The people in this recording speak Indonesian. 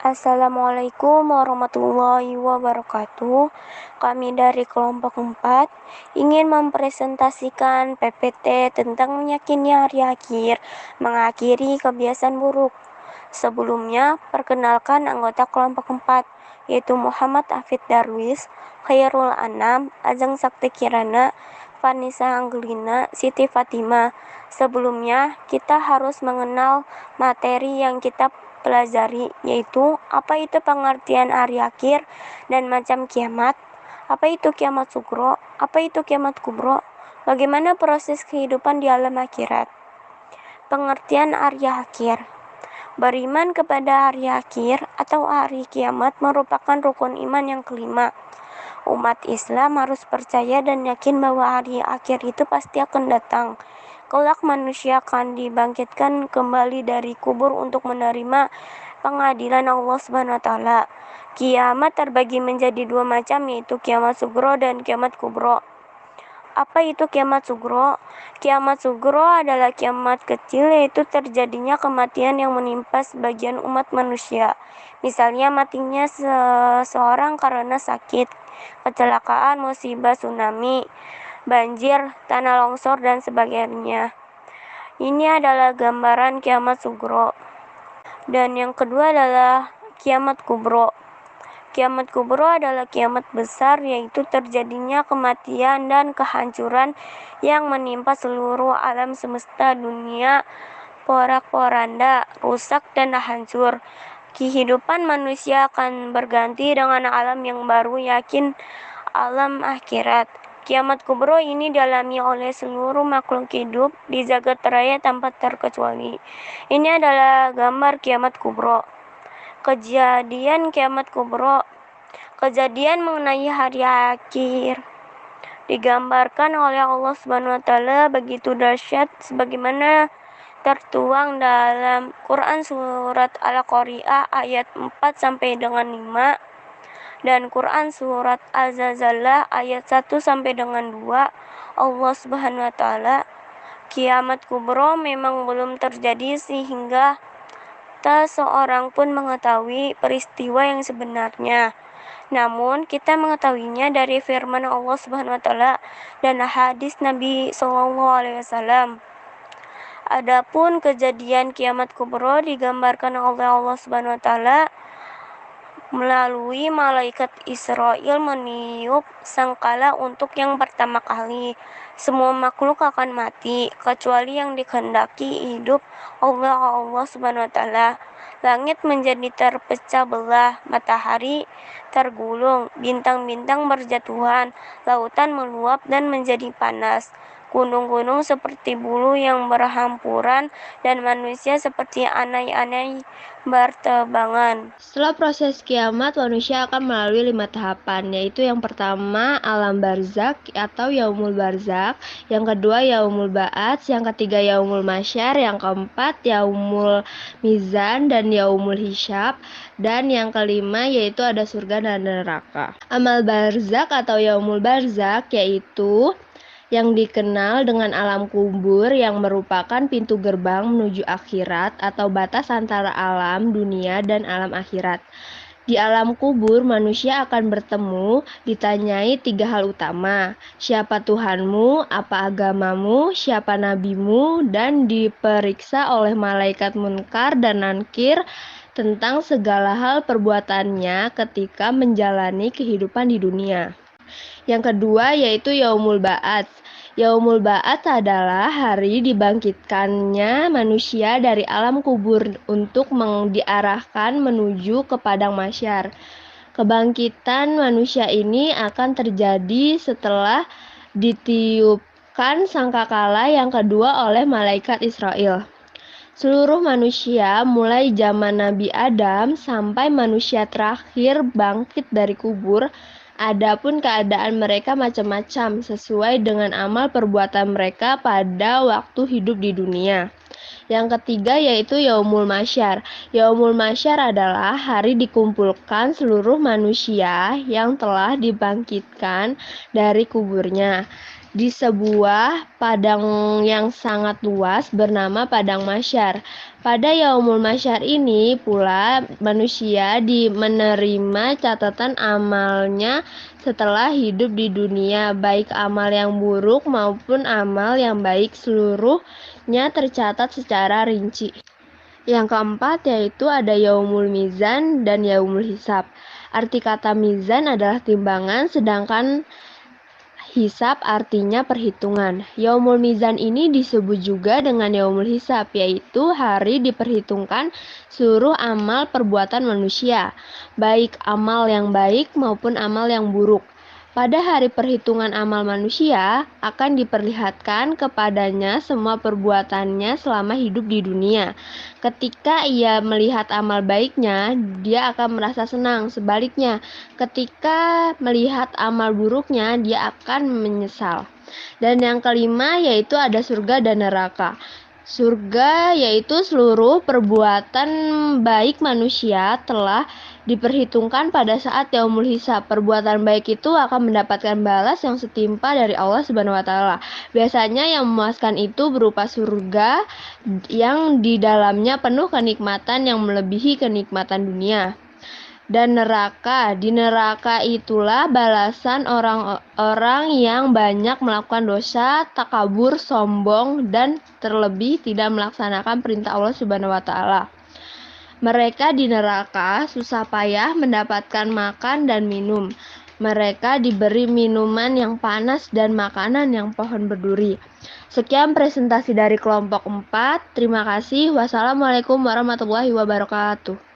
Assalamualaikum warahmatullahi wabarakatuh. Kami dari kelompok 4 ingin mempresentasikan PPT tentang meyakini hari akhir mengakhiri kebiasaan buruk. Sebelumnya, perkenalkan anggota kelompok 4, yaitu Muhammad Afid Darwis, Khairul Anam, Ajeng Sakti Kirana, Vanessa Angelina, Siti Fatima. Sebelumnya, kita harus mengenal materi yang kita pelajari, yaitu apa itu pengertian hari akhir dan macam kiamat, apa itu kiamat sugro, apa itu kiamat kubro, bagaimana proses kehidupan di alam akhirat. Pengertian hari akhir. Beriman kepada hari akhir atau hari kiamat merupakan rukun iman yang kelima. Umat Islam harus percaya dan yakin bahwa hari akhir itu pasti akan datang. Kelak manusia akan dibangkitkan kembali dari kubur untuk menerima pengadilan Allah Subhanahu wa taala. Kiamat terbagi menjadi dua macam, yaitu kiamat sugro dan kiamat kubro. Apa itu kiamat sugro? Kiamat sugro adalah kiamat kecil, yaitu terjadinya kematian yang menimpa sebagian umat manusia. Misalnya matinya seseorang karena sakit, kecelakaan, musibah, tsunami, banjir, tanah longsor, dan sebagainya. Ini adalah gambaran kiamat sugro. Dan yang kedua adalah kiamat kubro. Kiamat kubro adalah kiamat besar, yaitu terjadinya kematian dan kehancuran yang menimpa seluruh alam semesta, dunia porak-poranda, rusak dan hancur. Kehidupan manusia akan berganti dengan alam yang baru, yakin alam akhirat. Kiamat kubro ini dialami oleh seluruh makhluk hidup di jagat raya tanpa terkecuali. Ini adalah gambar kiamat kubro. Kejadian kiamat kubro. Kejadian mengenai hari akhir digambarkan oleh Allah Subhanahu wa taala begitu dahsyat sebagaimana tertuang dalam Quran surat Al-Qari'ah ayat 4 sampai dengan 5 dan Quran surat Az-Zalzalah ayat 1 sampai dengan 2. Allah Subhanahu wa taala, kiamat kubro memang belum terjadi sehingga tak seorang pun mengetahui peristiwa yang sebenarnya. Namun kita mengetahuinya dari firman Allah Subhanahu wa taala dan hadis Nabi sallallahu alaihi wasallam. Adapun kejadian kiamat kubro digambarkan oleh Allah Subhanahu wa taala melalui malaikat Israel meniup sangkala untuk yang pertama kali. Semua makhluk akan mati kecuali yang dikehendaki hidup oleh Allah Subhanahu wa taala. Langit menjadi terpecah belah, matahari tergulung, bintang-bintang berjatuhan, lautan meluap dan menjadi panas, gunung-gunung seperti bulu yang berhampuran, dan manusia seperti anai-anai berterbangan. Setelah proses kiamat, manusia akan melalui 5 tahapan, yaitu yang pertama alam barzak atau yaumul barzak, yang kedua yaumul ba'ats, yang ketiga yaumul masyar, yang keempat yaumul mizan dan yaumul hisab, dan yang kelima yaitu ada surga dan neraka. Amal barzak atau yaumul barzak yaitu yang dikenal dengan alam kubur yang merupakan pintu gerbang menuju akhirat atau batas antara alam dunia dan alam akhirat. Di alam kubur, manusia akan bertemu, ditanyai 3 hal utama. Siapa Tuhanmu, apa agamamu, siapa nabimu, dan diperiksa oleh malaikat munkar dan nankir tentang segala hal perbuatannya ketika menjalani kehidupan di dunia. Yang kedua yaitu yaumul ba'ats. Yaumul ba'ats adalah hari dibangkitkannya manusia dari alam kubur untuk diarahkan menuju ke padang mahsyar. Kebangkitan manusia ini akan terjadi setelah ditiupkan sangkakala yang kedua oleh malaikat Israel. Seluruh manusia mulai zaman Nabi Adam sampai manusia terakhir bangkit dari kubur. Adapun keadaan mereka macam-macam sesuai dengan amal perbuatan mereka pada waktu hidup di dunia. Yang ketiga yaitu Yaumul Masyar. Yaumul Masyar adalah hari dikumpulkan seluruh manusia yang telah dibangkitkan dari kuburnya. di sebuah padang yang sangat luas bernama Padang Mahsyar. Pada Yaumul Mahsyar ini pula manusia menerima catatan amalnya setelah hidup di dunia, baik amal yang buruk maupun amal yang baik, seluruhnya tercatat secara rinci. Yang keempat yaitu ada Yaumul Mizan dan Yaumul Hisab. Arti kata mizan adalah timbangan, sedangkan hisab artinya perhitungan. Yaumul Mizan ini disebut juga dengan Yaumul Hisab, yaitu hari diperhitungkan seluruh amal perbuatan manusia, baik amal yang baik maupun amal yang buruk. Pada hari perhitungan amal manusia, akan diperlihatkan kepadanya semua perbuatannya selama hidup di dunia. Ketika ia melihat amal baiknya, dia akan merasa senang. Sebaliknya, ketika melihat amal buruknya, dia akan menyesal. Dan yang kelima yaitu ada surga dan neraka. Surga yaitu seluruh perbuatan baik manusia telah diperhitungkan pada saat yaumul hisab. Perbuatan baik itu akan mendapatkan balas yang setimpal dari Allah Subhanahu wa taala. Biasanya yang memuaskan itu berupa surga yang di dalamnya penuh kenikmatan yang melebihi kenikmatan dunia. Dan neraka, di neraka itulah balasan orang-orang yang banyak melakukan dosa, takabur, sombong, dan terlebih tidak melaksanakan perintah Allah Subhanahu wa taala. Mereka di neraka susah payah mendapatkan makan dan minum. Mereka diberi minuman yang panas dan makanan yang pohon berduri. Sekian presentasi dari kelompok 4. Terima kasih. Wassalamualaikum warahmatullahi wabarakatuh.